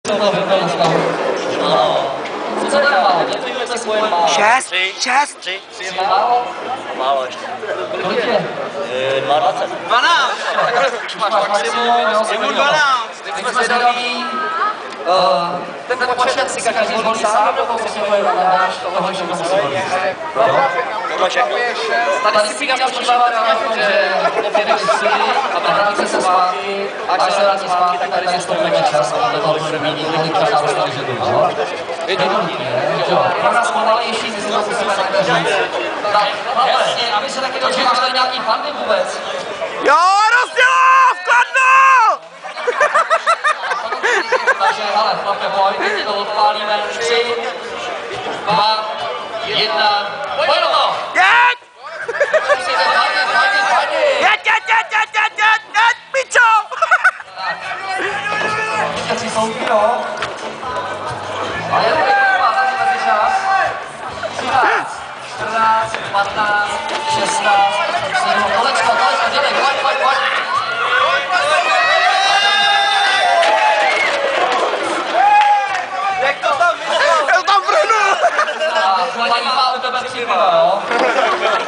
Co to je málo? Něco svoje málo. 6. Je málo? Málo ještě. Kolik je? 22. 12. Máš maximum, Je mu 12. teď jsme zvědaví. Ten počet si každý zvolí sám, nebo si to je nadáš toho, že musí volit. Tady si nás počítáváte na to, že opět study a vrátíte se zpátky, až se vrátí zpátky, tady stoupíme čas, ale to první, kolik čas a dostali, že to jo? Je to jo? Pro nás pomalejší, my si to musíme takhle říct. Tak, jasně, a vy se taky dočekáte nějaký fandy vůbec? Jo, Rozdělov, Kladno! Takže, hele, chlape, pojď, teď to odpálíme. 3, 2, 1, pojď do toho! Jeď, pičo! Vítězí souky, jo? A je to vypadá, taky mezi čas. 13, 14, 15, 16, 17, kolečko, dělej, pojď. Já tam vrhnu! Paní má u tebe 3 piva, jo?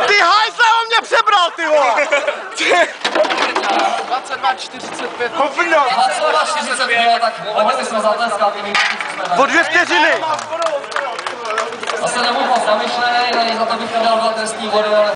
Ty hajzle, on mě přebral, ty vole! 22:45. Hovno! 22:45, tak mohli bychom zatleskat, i my Po 2 vteřiny! Zase nebudu moc zamyšlený, za to bych nedal 2 trestní body, ale